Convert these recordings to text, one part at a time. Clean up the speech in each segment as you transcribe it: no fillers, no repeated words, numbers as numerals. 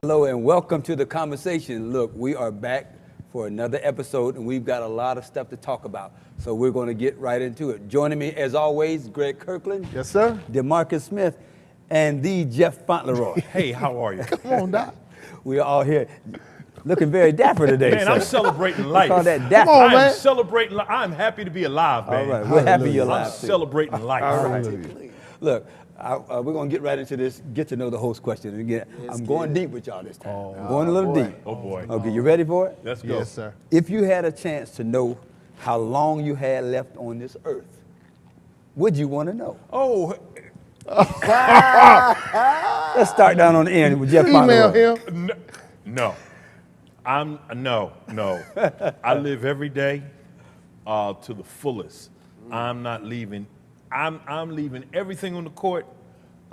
Hello and welcome to the conversation. Look, we are back for another episode and we've got a lot of stuff to talk about. So we're going to get right into it. Joining me as always, Greg Kirkland. Yes, sir. DeMarcus Smith and the Jeff Fauntleroy. Hey, how are you? Come on, Doc. We are all here looking very dapper today. Man, sir. I'm celebrating life. Call that dapper. Come on, I'm man. celebrating life. I'm happy to be alive, man. All right, we're happy you're I'm alive. too. celebrating life. Hallelujah. Look, we're going to get right into this, get to know the host question. And again, I'm going deep with y'all this time. I'm going a little deep. Oh, boy. Okay, you ready for it? Let's go. Yes, sir. If you had a chance to know how long you had left on this earth, would you want to know? Oh, Let's start down on the end with Jeff Email Fauntleroy. him. no. No. I live every day to the fullest. I'm not leaving. I'm leaving everything on the court.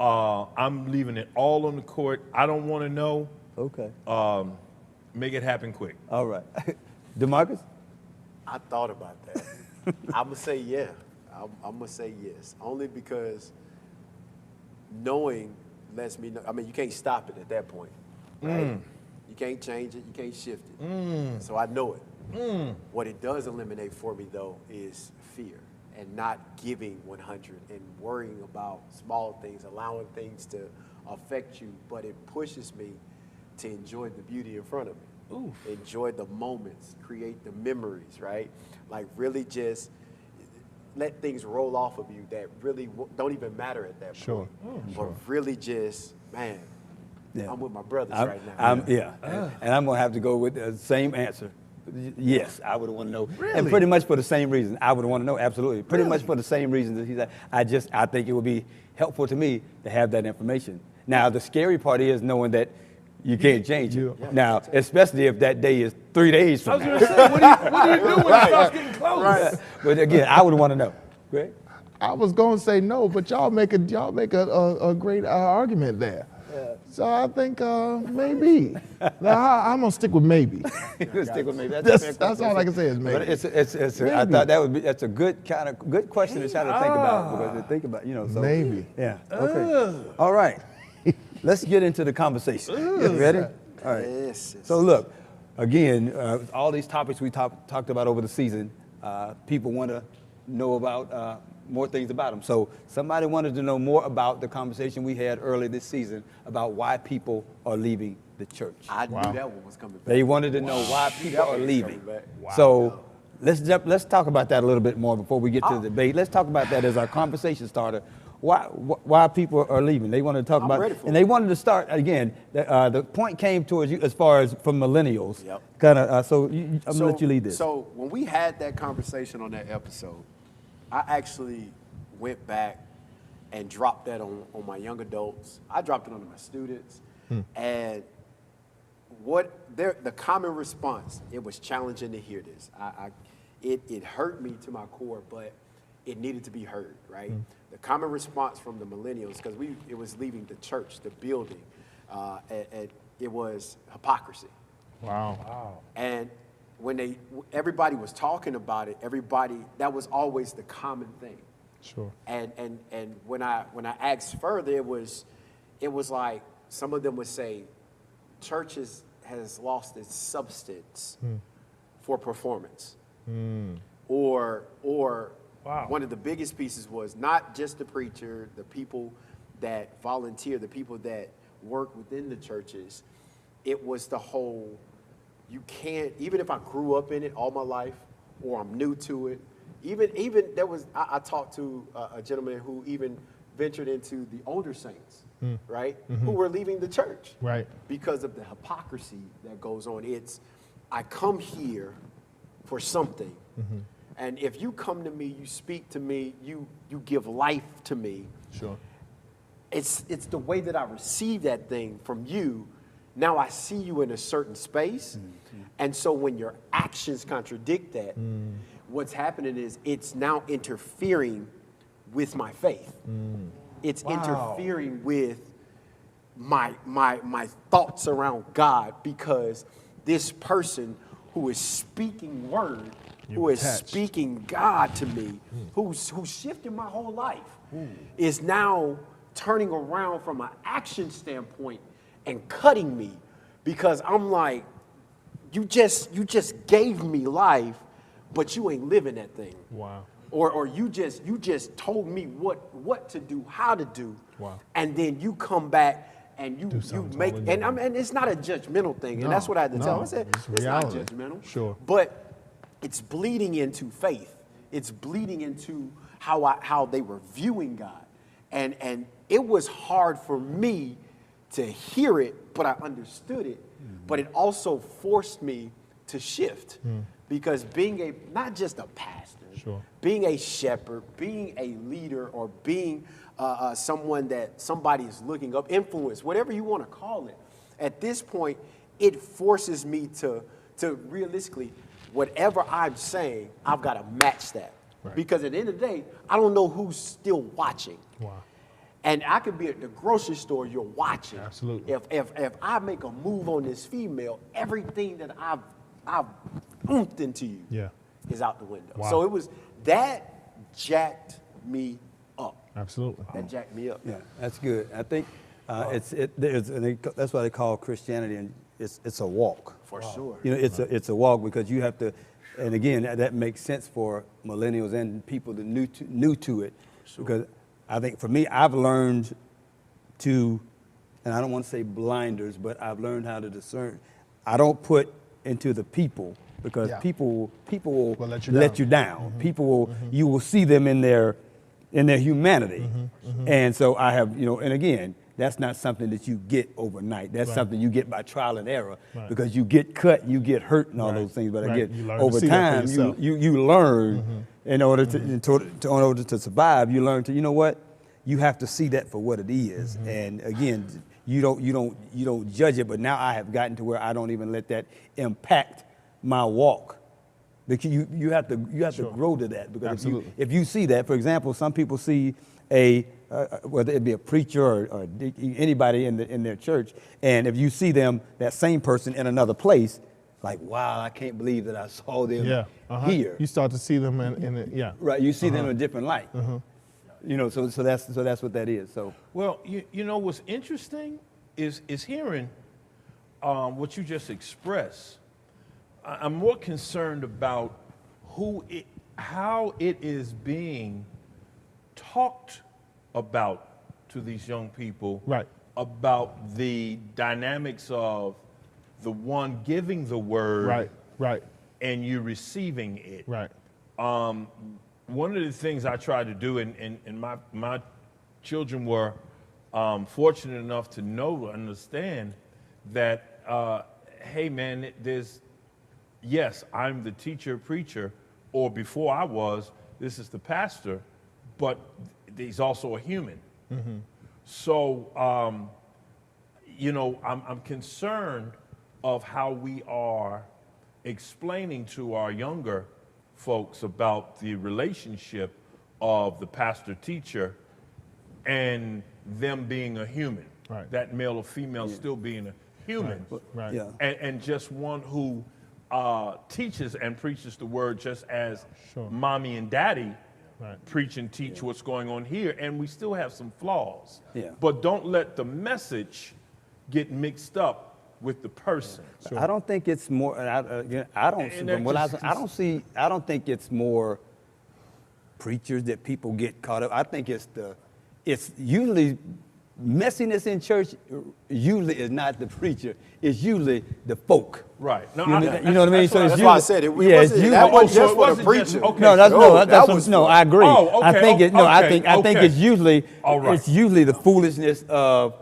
I'm leaving it all on the court. I don't want to know. Okay. Make it happen quick. All right. DeMarcus? I thought about that. I'm going to say yeah. I'm going to say yes. Only because knowing lets me know. I mean, you can't stop it at that point, right? You can't change it. You can't shift it. So I know it. What it does eliminate for me, though, is fear and not giving 100 and worrying about small things, allowing things to affect you. But it pushes me to enjoy the beauty in front of me. Oof. Enjoy the moments, create the memories, right? Like really just let things roll off of you that really don't even matter at that Sure. point. But really just, man, Yeah. I'm with my brothers I'm, right now. and I'm going to have to go with the same answer. Yes, I would want to know. Really? And pretty much for the same reason. I would want to know, absolutely. Pretty much for the same reason that he said. I think it would be helpful to me to have that information. Now, the scary part is knowing that you can't change it. Yeah. Now, especially if that day is 3 days I from was now. going to say, what do you do when it starts getting close? But again, I would want to know. Greg? I was going to say no, but y'all make a great argument there. So I think maybe. Now, I'm going to stick with maybe. Stick with me. That's all I can say is maybe. But I thought that's a good question to try to think about because to think about, So, Maybe. Yeah. Okay. All right. Let's get into the conversation. You ready? All right. Yes. So look, again, all these topics we talked about over the season, people want to know about more things about them. So somebody wanted to know more about the conversation we had earlier this season about why people are leaving the church. I knew that one was coming back. They wanted to know why people That are one was leaving. coming back. Wow. So let's talk about that a little bit more before we get to the debate. Let's talk about that as our conversation starter. Why people are leaving? They wanted to talk about, ready for and it. they wanted to start again. The point came towards you as far as from millennials. Yep. Kind of. So I'm gonna let you lead this. So when we had that conversation on that episode, I actually went back and dropped that on my young adults. I dropped it on my students. And the common response, it was challenging to hear this. It hurt me to my core, but it needed to be heard, right? The common response from the millennials, because it was leaving the church, the building, it was hypocrisy. Wow. And when everybody was talking about it, that was always the common thing. Sure. And when I asked further, it was like some of them would say, churches has lost its substance for performance, or Wow. one of the biggest pieces was not just the preacher, the people that volunteer, the people that work within the churches. It was the whole, you can't, even if I grew up in it all my life, or I'm new to it, even there was, I talked to a gentleman who even ventured into the older saints, right? Who were leaving the church. Right. Because of the hypocrisy that goes on. It's, I come here for something. And if you come to me, you speak to me, you give life to me. Sure. It's the way that I receive that thing from you. Now I see you in a certain space. And so when your actions contradict that, what's happening is it's now interfering with my faith. It's interfering with my thoughts around God, because this person who is speaking word who is attached. speaking God to me, who's shifted my whole life, is now turning around from an action standpoint and cutting me because I'm like, you just gave me life, but you ain't living that thing. Wow. Or you just told me what to do, how to do, Wow. and then you come back and you something make totally and it's not a judgmental thing, and that's what I had to tell him. I said it's it's not reality. judgmental, Sure. but it's bleeding into faith. It's bleeding into how they were viewing God, and it was hard for me to hear it, but I understood it. But it also forced me to shift because being not just a pastor, Sure. being a shepherd, being a leader, or being someone that somebody is looking up, influence, whatever you want to call it, at this point, it forces me to realistically, whatever I'm saying, I've got to match that. Right. Because at the end of the day, I don't know who's still watching. Wow. And I could be at the grocery store, you're watching. Absolutely. If I make a move on this female, everything that I've oomphed into you Yeah. is out the window. Wow. So that jacked me up. Absolutely. That jacked me up. Yeah, that's good. I think that's why they call Christianity, and it's a walk. For sure. You know, it's a walk because you have to, and again, that makes sense for millennials and people that new to it, because I think for me, I've learned to, and I don't want to say blinders, but I've learned how to discern. I don't put into the people because Yeah. people will Will let you down. People will, you will see them in their humanity, and so I have, and again, that's not something that you get overnight. That's Right. something you get by trial and error, Right. because you get cut, you get hurt, and all Right. those things. But Right. again, You learn to over see that for time, yourself. you learn in order in order to survive. You learn to, you know what, you have to see that for what it is. And again, you don't judge it. But now I have gotten to where I don't even let that impact my walk. Because you have to Sure. grow to that, because Absolutely. if you see that, for example, some people see whether it be a preacher or anybody in their church, and if you see them, that same person in another place, like, wow, I can't believe that I saw them Yeah. here. You start to see them in yeah. Right, you see them in a different light. So that's what that is. So Well, you know what's interesting is hearing what you just expressed. I'm more concerned about how it is being talked about to these young people. Right. About the dynamics of the one giving the word. Right. And you receiving it. Right. One of the things I tried to do, and my children were fortunate enough to know, understand that, hey man, yes, I'm the teacher, preacher, or before I was, this is the pastor, but he's also a human. So, I'm concerned of how we are explaining to our younger folks about the relationship of the pastor-teacher and them being a human. Right. That male or female still being a human. Right. yeah. And just one who teaches and preaches the word just as Sure. mommy and daddy Right. preach and teach what's going on here. And we still have some flaws. Yeah. But don't let the message get mixed up with the person. I don't think it's more. I don't. And From what that I don't see. I don't think it's more preachers that people get caught up. I think it's usually messiness in church. Usually is not the preacher. It's usually the folk. Right. No, You know what I mean? So it's That's why I usually- said it. Yeah, it's usually- That wasn't so just it for the wasn't just- preacher. okay. No, that's was I agree. Oh, I okay, think it. No, I okay, think okay. it's usually All right. it's usually the foolishness of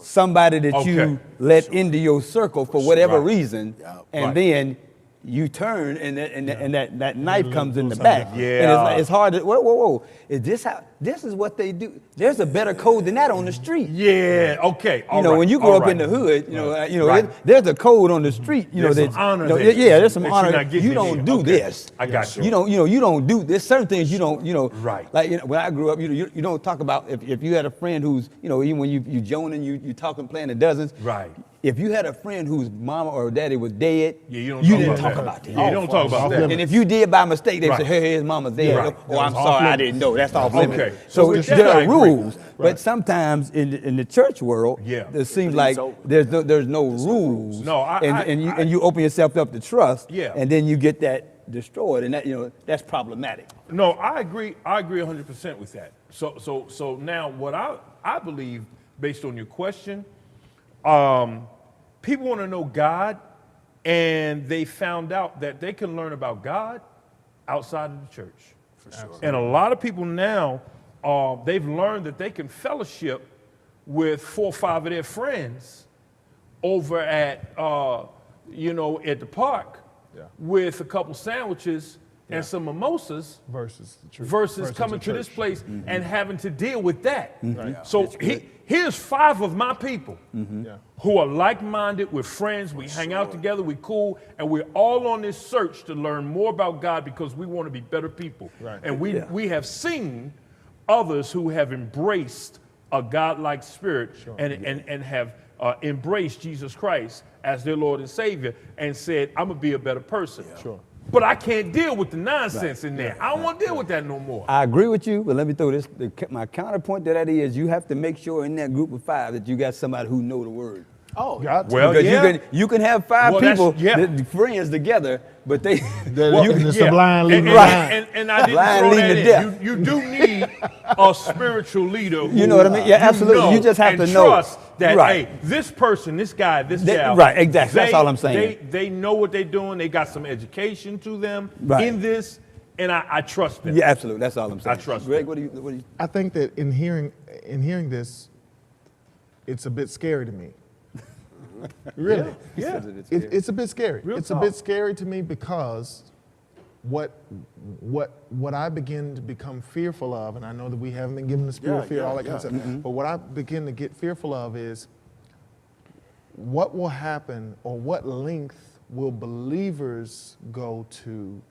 somebody that you Okay. let into your circle for whatever Right. reason, and Right. then you turn and that knife comes in the something back. out. Yeah. And it's hard to whoa. Is this how? This is what they do. There's a better code than that on the street. Yeah. Okay. You know, when you grow up in the hood, Right. there's a code on the street. There's some honor there yeah, there's some that you're honor. not getting You in don't here. do Okay. this. I got you. You don't do. There's certain things you don't. Right. Like when I grew up, you don't talk about if you had a friend who's even when you joning, you talking playing the dozens. Right. if you had a friend whose mama or daddy was dead, Yeah, you didn't don't talk talk about that. Yeah, you don't talk about that. And if you did by mistake, they would say, Right. hey, his mama's dead. Right. Oh, I'm sorry, I didn't know. That's off limits. Okay. So with there that, I are agree. rules, Right. but sometimes in the church world, Yeah. it seems Please like don't. there's no rules. No, and you open yourself up to trust, Yeah. and then you get that destroyed, and that that's problematic. No, I agree 100% with that. So now what I believe, based on your question, people want to know God, and they found out that they can learn about God outside of the church. For sure. And a lot of people now, they've learned that they can fellowship with 4 or 5 of their friends over at, at the park with a couple sandwiches and some mimosas Versus the truth. versus coming the to this church. place and having to deal with that. Right. So here's 5 of my people Yeah. who are like-minded, we're friends, we hang out together, we cool, and we're all on this search to learn more about God because we want to be better people. Right. And we have seen others who have embraced a God-like spirit and have embraced Jesus Christ as their Lord and Savior and said, I'm going to be a better person. Sure. But I can't deal with the nonsense in there. I don't want to deal with that no more. I agree with you, but let me throw this. My counterpoint to that is you have to make sure in that group of 5 that you got somebody who know the word. Oh, Got to. Well, Because yeah. you can have 5 Well, that's- people, yeah. friends together, but they It's a blind leading and, the blind. and I didn't Blind throw leading that to in. death. You do need a spiritual leader. You know what I mean? Yeah, absolutely. You just have and to know. trust that, Right. hey, this person, this guy, this They- gal. right, exactly. That's all I'm saying. They know what they're doing. They got some education to them Right. in this, and I trust them. Yeah, absolutely. That's all I'm saying. I trust Greg, them. what do you? I think that in hearing this, it's a bit scary to me. Really. Yeah. It's a bit scary. Real It's talk. a bit scary to me because what I begin to become fearful of, and I know that we haven't been given the spirit of fear, all that kind of stuff, but what I begin to get fearful of is what will happen or what length will believers go to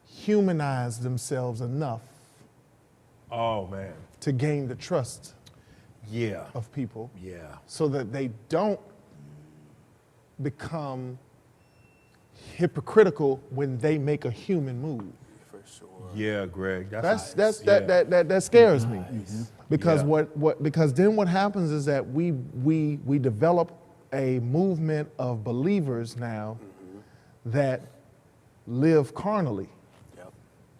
humanize themselves enough Oh, man. to gain the trust Yeah. of people Yeah. so that they don't become hypocritical when they make a human move. for sure. Yeah, Greg. That scares me because Yeah. because then what happens is that we develop a movement of believers now that live carnally Yep.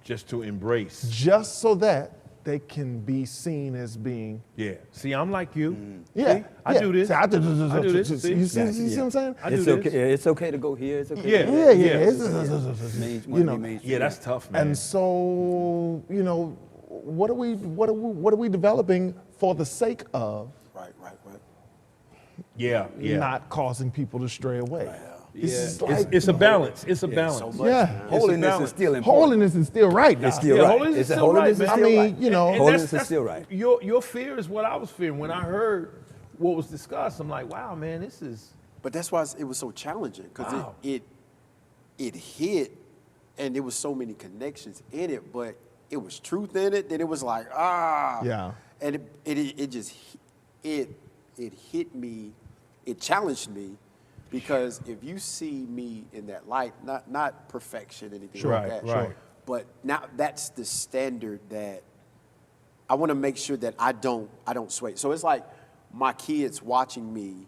Just to embrace. just so that they can be seen as being Yeah. See, I'm like you. yeah. See, I do this. See, I do this. See? You see, Yeah, you see what I'm saying? I do It's this. okay. It's okay to go here. It's okay. Yeah. to Yeah, Yeah. It's, you know, Yeah, that's tough, man. and so what are we developing for the sake of Right. yeah. not causing people to stray away? It's just It's, like, it's a balance. It's a So balance. much, Yeah. man. Holiness is balance. still important. holiness is still right now. It's still Yeah, right. holiness is It's a still holiness right, is man. still I mean, right. you know, And Holiness is still right. Your fear is what I was fearing when I heard what was discussed. I'm like, wow, man, this is. But that's why it was so challenging because Wow. it hit, and there was so many connections in it, but it was truth in it. Then it was like Yeah. and it just it hit me, it challenged me, because if you see me in that light, not perfection, anything Sure. like Right, that, right. but now that's the standard that I want to make sure that I don't sway. So it's like my kids watching me,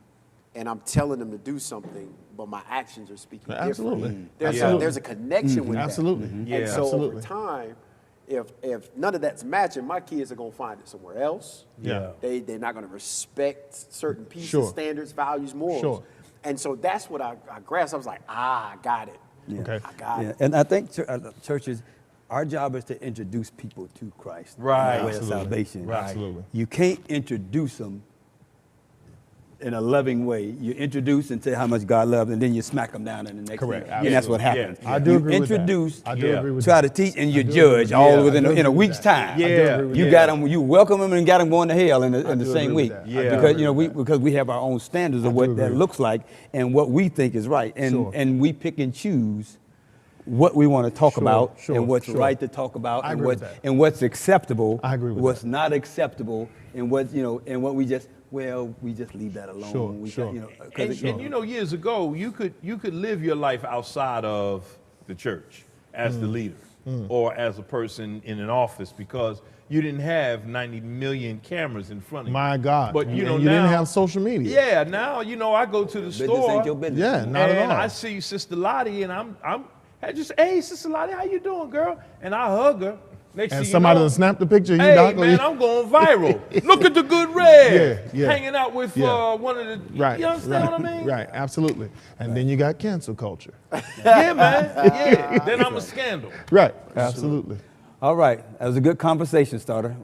and I'm telling them to do something, but my actions are speaking Absolutely. differently. There's Absolutely. there's a connection with Absolutely. that. Yeah. And so Absolutely. over time, if none of that's matching, my kids are gonna find it somewhere else. Yeah. They're not gonna respect certain pieces, Sure. standards, values, morals. Sure. And so that's what I grasped. I was like, I got it. Okay. I got Yeah, it. and I think churches, our job is to introduce people to Christ, Right. the way of Absolutely. salvation. Right. Absolutely. You can't introduce them in a loving way. You introduce and say how much God loves, and then you smack them down in the next Correct. thing. And that's what Yeah. happens. Yeah. I do You agree with that. introduce, I do Yeah. agree with try that. to teach, and you I do judge agree. all Yeah, within I do in a agree with week's that. time. Yeah. I do agree with You that. got them. You welcome them and got them going to hell in the do same agree week. with that. Yeah. I do Because agree with because we have our own standards of I do what agree that with looks like and what we think is right, Sure. and we pick and choose what we want to talk about sure, and what's sure. right to talk about I and agree with what's that. and what's acceptable, I agree with what's that. not acceptable, and what and what we just leave that alone. Sure, we sure. And years ago, you could live your life outside of the church as the leader or as a person in an office because you didn't have 90 million cameras in front of you. My God. But And you you know didn't now, have social media. Yeah, now I go to the business store. ain't your business. Yeah, not at and all. I see Sister Lottie, and I just, hey, Sister Lottie, how you doing, girl? And I hug her. Next And thing somebody you know, done snapped the picture. hey, Doc, man, I'm going viral. Look at the good red. Yeah, yeah. Hanging out with Yeah. one of the, Right. you understand right, what I mean? Right, absolutely. And then you got cancel culture. Yeah, man. Yeah. Then I'm a scandal. Right, absolutely. All right, that was a good conversation starter.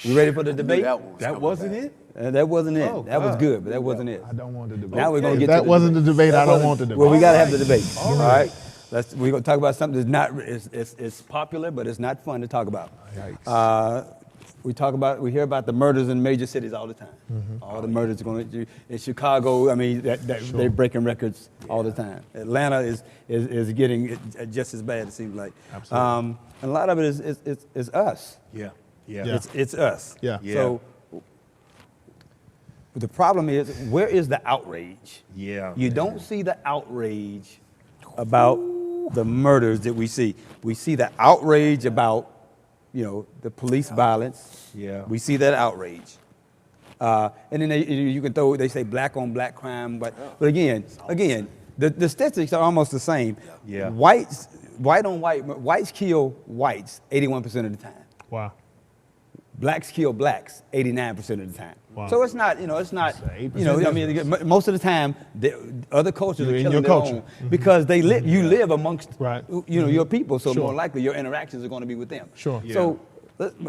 You ready for the debate? That wasn't it? That wasn't it. Oh, that was God. good, but that wasn't it. I don't want the debate. Now we're gonna If get that to the wasn't the debate, I don't wasn't- want the debate. Well, we gotta have the right. debate. All All right. right. We're gonna talk about something that's not it's popular, but it's not fun to talk about. Yikes. We hear about the murders in major cities all the time. All the murders going in Chicago. I mean, they're breaking records all the time. Atlanta is getting just as bad. It seems like. Absolutely. And a lot of it is us. Yeah. Yeah. Yeah. It's us. Yeah. Yeah. So the problem is, where is the outrage? Yeah. You don't see the outrage about the murders that we see. We see the outrage about, the police violence. Yeah. We see that outrage. And then they say black on black crime, but again, the statistics are almost the same. Yeah. Whites kill whites 81% of the time. Wow. Blacks kill blacks 89% of the time. Wow. So it's not, most of the time, other cultures You're are in killing your their culture. own because you live amongst, Right. your people. So Sure. more likely your interactions are going to be with them. Sure. So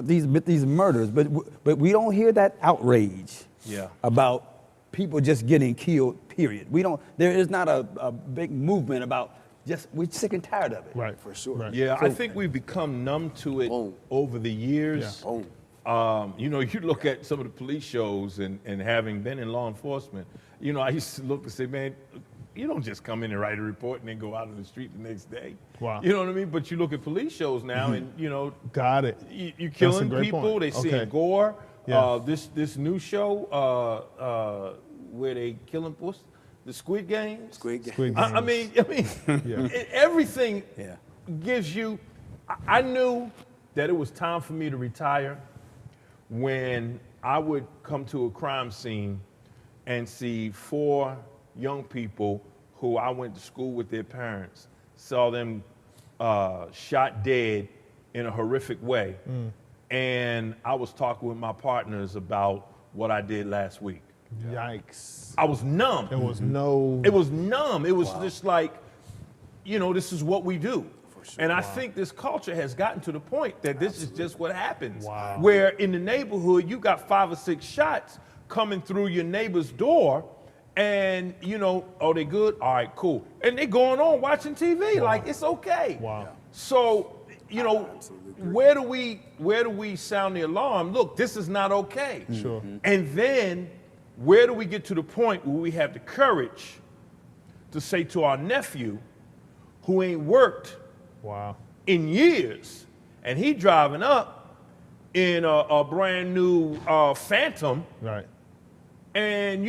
these murders, but we don't hear that outrage Yeah. about people just getting killed. Period. There is not a big movement about we're sick and tired of it. Right. For sure. Right. Yeah, I think we've become numb to it Boom. over the years. Boom. You look at some of the police shows and having been in law enforcement, I used to look and say, man, you don't just come in and write a report and then go out on the street the next day. Wow. You know what I mean? But you look at police shows now and, Got it. you're killing great people, point. they Okay. seeing gore. Yeah. This new show where they killing the Squid Games. Squid Game. Squid I mean, Yeah. everything Yeah. gives you. I knew that it was time for me to retire when I would come to a crime scene and see 4 young people who I went to school with their parents, saw them shot dead in a horrific way. And I was talking with my partners about what I did last week. Yikes. I was numb. There was no. It was numb. It was just like, this is what we do. And I think this culture has gotten to the point that this is just what happens. Wow. Where in the neighborhood, you got 5 or 6 shots coming through your neighbor's door and, oh, they good? All right, cool. And they going on watching TV like it's okay. Wow. So, where do we sound the alarm? Look, this is not okay. Sure. And then where do we get to the point where we have the courage to say to our nephew who ain't worked Wow. in years and he driving up in a brand new Phantom Right. and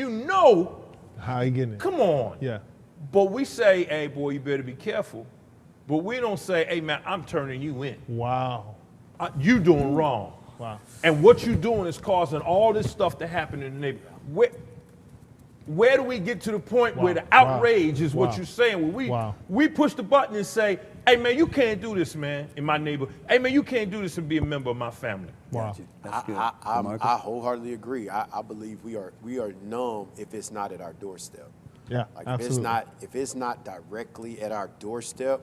How you getting it? come on. Yeah. But we say, hey boy, you better be careful. But we don't say, hey man, I'm turning you in. Wow. You doing wrong. Wow. And what you're doing is causing all this stuff to happen in the neighborhood. Where do we get to the point where the outrage is what you're saying? Where we push the button and say, hey man, you can't do this, man, in my neighborhood. Hey man, you can't do this and be a member of my family. Wow. That's good. I wholeheartedly agree. I believe we are numb if it's not at our doorstep. Yeah. Like absolutely. if it's not directly at our doorstep,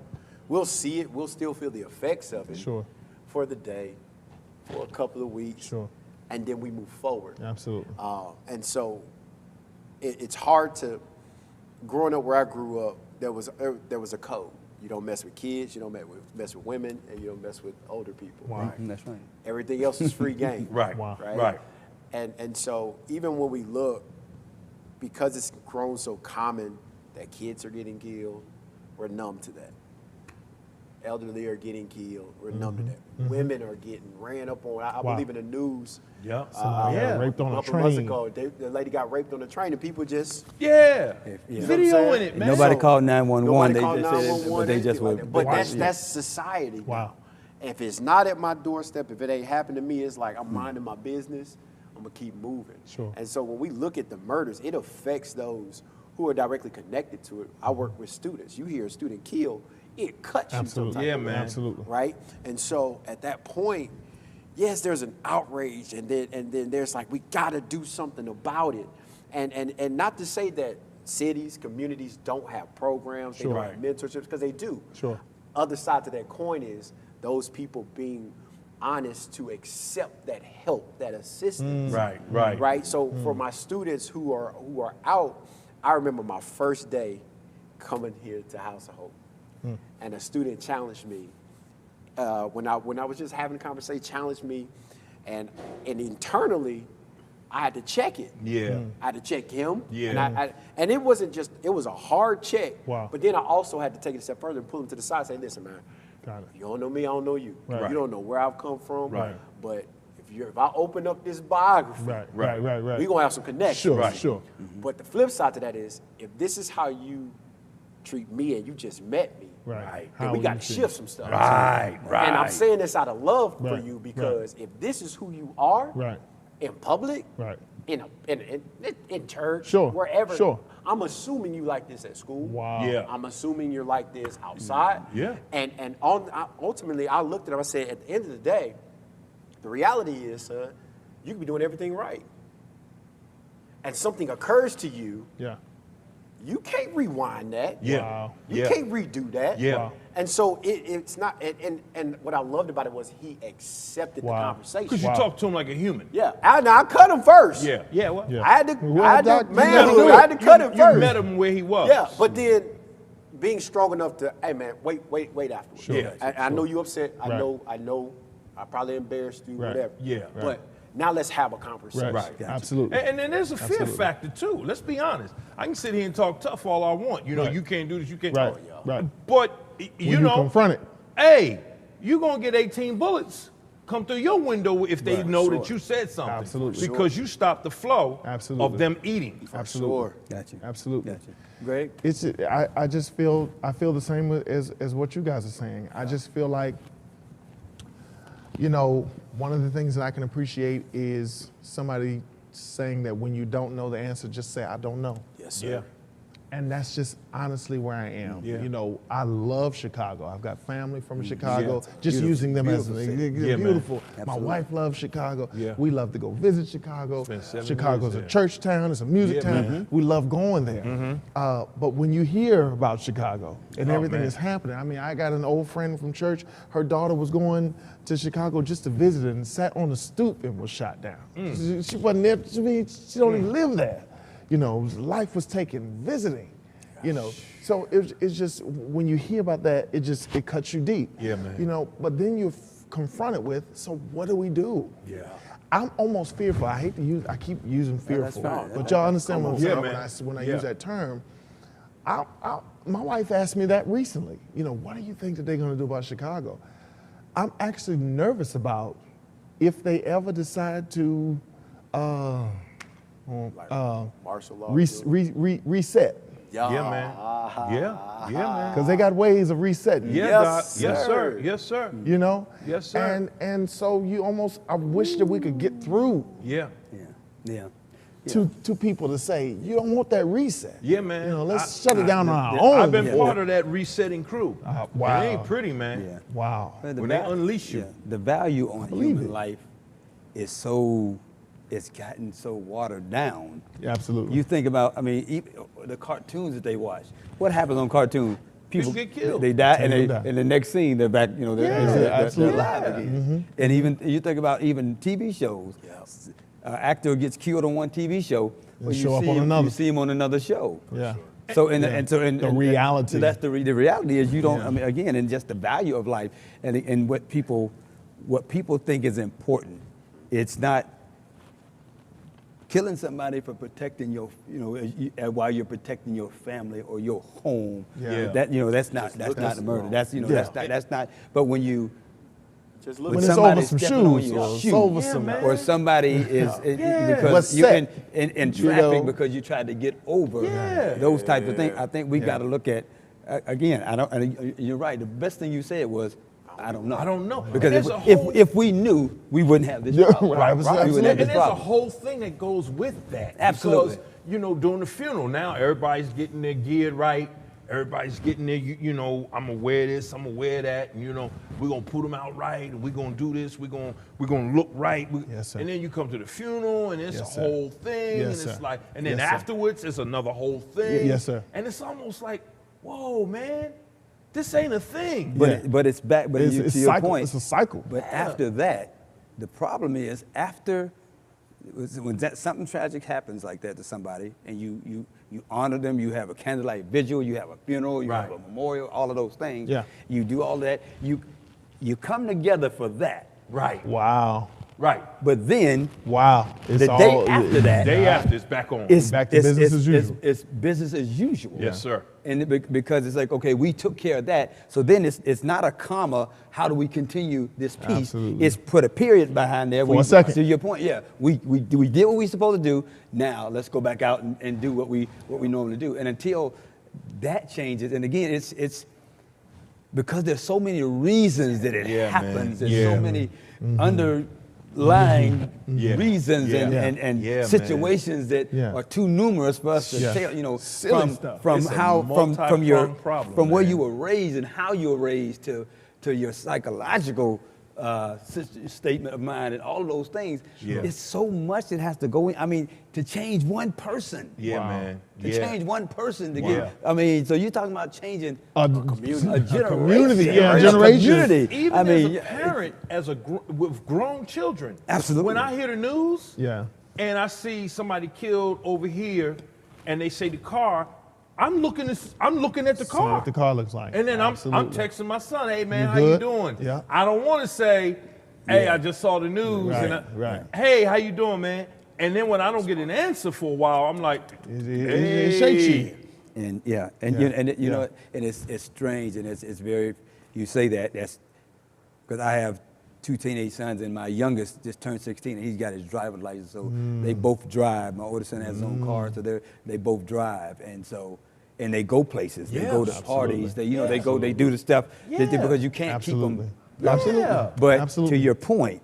we'll see it. We'll still feel the effects of it. Sure. For the day, for a couple of weeks. Sure. And then we move forward. Absolutely. And so it's hard to, growing up where I grew up, there was a code. You don't mess with kids, you don't mess with women, and you don't mess with older people. Wow. Right? That's right. Everything else is free game. Right. Wow. Right. And so even when we look, because it's grown so common that kids are getting killed, we're numb to that. elderly are getting killed. We're numb to that. Women are getting ran up on. I believe in the news. Yeah. Somebody got raped on a couple months train. ago, the lady got raped on the train, and people just Yeah. Yeah. Videoing it, And man. nobody So, called 911. Nobody They called just said, 911, but they just anything were. like that. But yeah. that's society. Wow. If it's not at my doorstep, if it ain't happened to me, it's like I'm minding my business. I'm gonna keep moving. Sure. And so when we look at the murders, it affects those who are directly connected to it. I work with students. You hear a student killed, it cuts you some Absolutely. type Yeah, of way, man. Absolutely. right? And so at that point, yes, there's an outrage, and then there's like we gotta do something about it. And not to say that cities, communities don't have programs, Sure. they don't have mentorships, because they do. Sure. Other side to that coin is those people being honest to accept that help, that assistance. Right. Right. So for my students who are out, I remember my first day coming here to House of Hope, and a student challenged me when I was just having a conversation, challenged me, and internally, I had to check it. Yeah. I had to check him. Yeah. And it wasn't just, it was a hard check. Wow. But then I also had to take it a step further and pull him to the side and say, listen, man, Got it. you don't know me, I don't know you. Right. You don't know where I've come from. Right. But if I open up this biography, Right. Right. Right. Right. we're going to have some connections. Sure. Right. Sure. But the flip side to that is, if this is how you treat me and you just met me, Right. then How we will got you to feel? shift some stuff. Right. And I'm saying this out of love for Right, you right. because if this is who you are Right. in public, Right. in church, Sure, wherever, sure. I'm assuming you like this at school. Wow. Yeah. I'm assuming you're like this outside. Yeah. And ultimately, I looked at him, I said, at the end of the day, the reality is, you can be doing everything right. And something occurs to you, Yeah. you can't rewind that. Yeah. Wow. You Yeah. can't redo that. Yeah. Wow. And so it's not, and what I loved about it was he accepted the Wow. Because conversation. you Wow. talk to him like a human. Yeah, I cut him first. Yeah. Yeah. Well, Yeah. I had to, Well, I had Doc, to, you gotta manhood, do I had to cut him you first. met him where he was. Yeah, but then being strong enough to, hey man, wait afterwards. Sure. Yeah. I know you upset. I Right. know. I probably embarrassed you, Right. whatever. Yeah. Right. But now let's have a conversation. Right. Gotcha. Absolutely. And then there's a fear Absolutely. factor too. Let's be honest. I can sit here and talk tough all I want. You know, Right. you can't do this, you can't. Right. Oh, yeah. Right. But When you know, confront it. hey, you're gonna get 18 bullets come through your window if they Right. know Sure. that you said something. Absolutely. Because you stopped the flow Absolutely. of them eating. Absolutely. Sure. Got you. Absolutely. Got you. Greg? It's I just feel the same as what you guys are saying. I just feel like, you know, one of the things that I can appreciate is somebody saying that when you don't know the answer, just say I don't know. Yes, sir. Yeah. And that's just honestly where I am. Yeah. You know, I love Chicago. I've got family from Chicago. Yeah. Just Beautiful, using them as beautiful an city. Yeah, man. beautiful. My Absolutely. wife loves Chicago. Yeah. We love to go visit Chicago. Spent 7 Chicago's years a there. church town. It's a music Yeah, town. man. We love going there. But when you hear about Chicago and Oh, everything man. that's happening, I mean, I got an old friend from church. Her daughter was going to Chicago just to visit and sat on the stoop and was shot down. She wasn't there. She don't even live there. You know, life was taken visiting. You know, so it's just when you hear about that, it cuts you deep. Yeah, man. You know, but then you're confronted with, so what do we do? Yeah. I'm almost fearful. I keep using that's fearful, fine. but y'all understand what I'm Yeah, saying man. when I Yeah. use that term. My wife asked me that recently. You know, what do you think that they're going to do about Chicago? I'm actually nervous about if they ever decide to Martial law. reset. Yeah, man. Yeah. Yeah, man. Because they got ways of resetting. Yeah, Yes, Doc. Yes, sir. sir. Yes, sir. You know? Yes, sir. And so I wish that we could get through Yeah. Yeah. to people to say, you don't want that reset. Yeah, man. You know, let's shut it down on our I've own. been part of that resetting crew. wow. It ain't pretty, man. Yeah. Wow. But When they unleash you. yeah, the value on believe human it. life is it's gotten so watered down. Yeah, absolutely. You think about, I mean, even the cartoons that they watch. What happens on cartoons? People get killed. They die, and People die. in the next scene, they're back. You know, they're, Yeah, they're absolutely. alive again. And even you think about even TV shows. Actor gets killed on one TV show, And but show up on another. You see him on another show. Yeah. So Yeah. The reality. So that's the reality is you don't. Yeah. I mean, again, and just the value of life, and what people think is important. It's not. killing somebody for protecting your, while you're protecting your family or your home. Yeah. That that's not a murder. That's that's not. But when you Just when look. it's somebody over some stepping on shoes your or shoe, over some- or somebody is because What's you're set, in you traffic know? because you tried to get over Yeah. those types of things. I think we Yeah. got to look at again. I don't. And you're right. The best thing you said was, I don't know. I don't know. Because There's if, a whole- if we knew, we wouldn't have this Yeah, problem. right, We absolutely. wouldn't have And this there's a problem. whole thing that goes with that. Absolutely. Because, during the funeral, now everybody's getting their geared right. Everybody's getting their, I'm going to wear this, I'm going to wear that. And, we're going to put them out right. And we're going to do this. We're going to look right. Yes, sir. And then you come to the funeral and it's Yes, a sir. whole thing. Yes, and it's sir. like, and then Yes, sir. afterwards, it's another whole thing. Yes, sir. And it's almost like, whoa, man, this ain't a thing. But, Yeah. but it's back. But It's to your cycle. point, It's a cycle. But after that, the problem is when something tragic happens like that to somebody, and you honor them, you have a candlelight vigil, you have a funeral, you have a Right. memorial, all of those things. Yeah. You do all that. You come together for that. Right. Wow. Right. But then Wow. It's the day after that, Day after, it's back on. it's Back to business as usual. It's business as usual. Yes, sir. And because it's like, okay, we took care of that. So then it's not a comma. How do we continue this piece? Absolutely. It's put a period behind there. For a second. To your point, yeah, we did what we supposed to do. Now let's go back out and do what we normally do. And until that changes, and again, it's because there's so many reasons that it Yeah, man. happens. There's Yeah. so many underlying Yeah. reasons Yeah. and Yeah, man. situations that Yeah. are too numerous for us to Yeah. tell. Silly stuff. From It's a how from your multi-pronged problem, from where man. you were raised and how you were raised to your psychological statement of mind and all of those things. Yeah. It's so much that has to go in. I mean, to change one person. Yeah, Wow. man. To Yeah. change one person to Wow. get. I mean, so you're talking about changing A generation. community, yeah, right? generation. A community. Even I mean, as a parent, with grown children. Absolutely. When I hear the news Yeah. and I see somebody killed over here and they say the car, I'm looking at the See car. what the car looks like. And then I'm Absolutely. texting my son, hey man, You how you good? doing? Yeah. I don't want to say, hey, Yeah. I just saw the news. Right, And right. Hey, how you doing, man? And then when I don't get an answer for a while, I'm like, It shakes you. And you know, and it's strange, and it's very. You say that's because I have two teenage sons, and my youngest just turned 16, and he's got his driver's license, so they both drive. My oldest son has his own car, so they both drive, and they go places. They Yeah, go to absolutely. parties. They go. They do the stuff because you can't Absolutely. keep them. Absolutely. But Absolutely. to your point,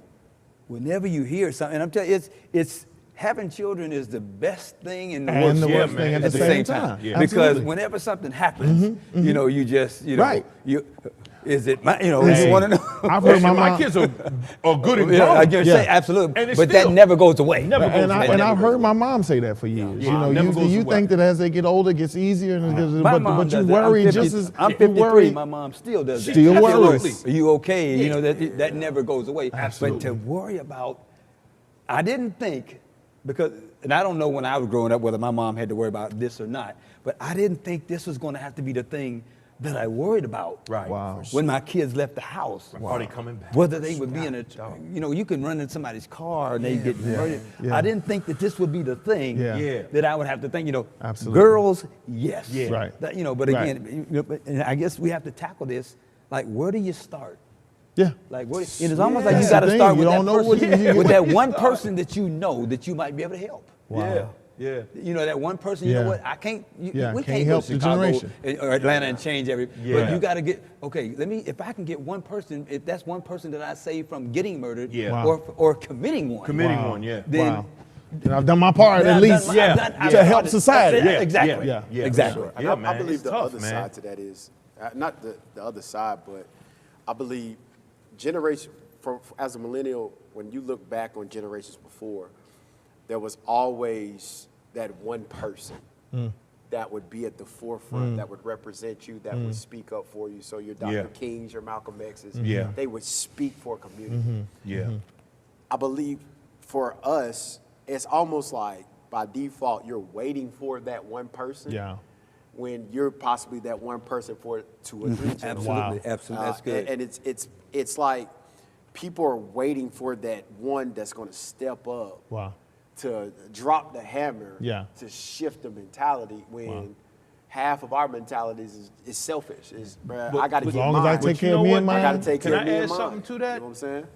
whenever you hear something, and I'm telling you, it's having children is the best thing in the world. And the Yeah, worst man. thing at the same time. Yeah. Because Absolutely. whenever something happens, you just, Right. is it my, you Hey. want to know? I've heard my my mom. kids are good and grown. Yeah, I can Yeah. say absolutely, And it's but that still- never goes away. Never goes away. And Never I've goes heard away. my mom say that for years. Yeah, never You goes away. think that as they get older, it gets easier, and My mom but does you that. worry I'm 50 just as I'm you 53. worry. My mom still does that. Still worries. Are you okay? That never goes away. Absolutely. But to worry about, I didn't think because, and I don't know when I was growing up whether my mom had to worry about this or not. But I didn't think this was going to have to be the thing that I worried about. Right. Wow. When my kids left the house. Are they coming back? Whether they would be in a, you can run in somebody's car and they get murdered. Yeah. I didn't think that this would be the thing Yeah. that I would have to think, Absolutely. girls, yes. Yeah. Right. But Right. again, and I guess we have to tackle this, like, where do you start? Yeah. Like, and it's almost like That's you got the to thing. start You with don't that know what person, you- with that one person that you know that you might be able to help. Yeah. Yeah. That one person, you Yeah. know what, I can't, Yeah, we can't can't help go the to Chicago generation. or Atlanta and change Yeah. but you got to get, okay, if I can get one person, if that's one person that I save from getting murdered Yeah. Wow. or committing one. Committing Wow. one, yeah. Then, Wow. And I've done my part then at I've least done my- I've Yeah. done- I've to help started- society. that's it. Yeah. Exactly. Yeah. Yeah. Exactly. And Yeah, I man, believe it's the tough, other man. side to that is not the other side, but I believe generation as a millennial, when you look back on generations before, there was always that one person that would be at the forefront, that would represent you, that would speak up for you. So your Dr. Yeah. Kings, your Malcolm X's, Yeah. they would speak for a community. Yeah. I believe for us, it's almost like by default, you're waiting for that one person. Yeah. When you're possibly that one person for two or three generations. Absolutely. Absolutely. That's good. And it's like people are waiting for that one that's going to step up Wow. to drop the hammer to shift the mentality when half of our mentalities is selfish. Is, I got to get long mine. as I take care of me and mine, I got to take care of me Can I and add mine. something to that? You know what I'm saying?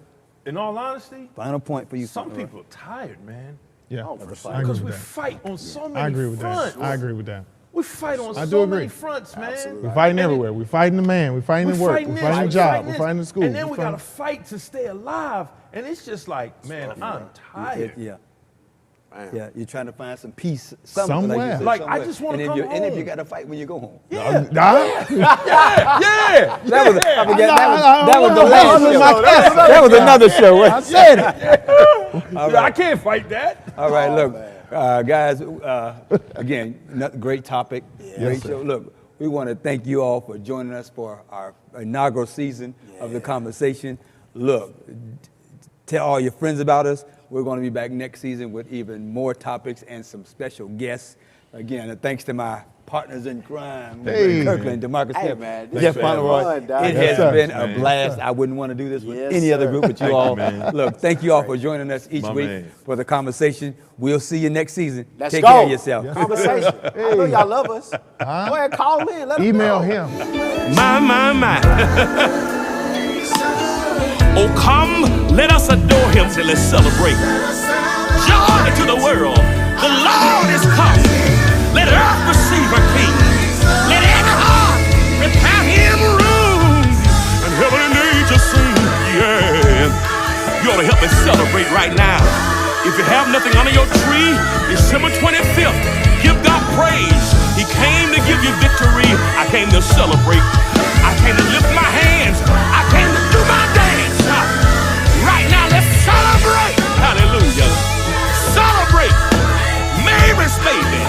In all honesty, Final point for you. some people are tired, man. Yeah, Oh, for sure. I agree Because with we that. fight on so many I agree with fronts. that. I agree with that. We fight on I do so agree. many fronts, man. Absolutely. We're fighting And everywhere. We're fighting the man. We're fighting in work. We're this, fighting the we're job. fighting We're this, fighting the school. And then We're we got to fighting- fight to stay alive. And it's just like, man, I'm tired. Yeah. Man. Yeah, you're trying to find some peace Somewhere. Like, you said, Like, I somewhere. just wanna And if come you- And if home. you got to fight when you go home. Yeah. Yeah. Yeah. That was, I forget, I that was the don't last know. show. That was another show. I said it. Yeah, I can't fight that. All right, look, guys, again, great topic, great show. Look, we want to thank you all for joining us for our inaugural season of The Conversation. Look, tell all your friends about us. We're going to be back next season with even more topics and some special guests. Again, thanks to my partners in crime, Hey. Kirkland, DeMarcus Hey, Smith, man, this Jeff has been Pomeroy. fun, dog. It Yes, has sir. been a Man. blast. I wouldn't want to do this with Yes, any other sir. group but you Thank you, all. man. Look, thank you all for joining us each My week man. for The Conversation. We'll see you next season. Let's Take go. care of yourself. Conversation. I know y'all love us. Go ahead, call in. Let us Email know. him. My. Oh, come, let us adore him till let's celebrate. Joy to the world. The Lord is come. Let earth receive her king. Let every heart prepare him room. And heaven and nature sing. Yeah. You ought to help me celebrate right now. If you have nothing under your tree, December 25th, give God praise. He came to give you victory. I came to celebrate. I came to lift my hands. I came to do my dance. Right now, let's celebrate. Hallelujah. Celebrate. Mary's baby.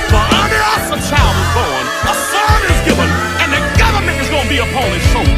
For under us a child is born. A son is given. And the government is going to be upon his shoulders.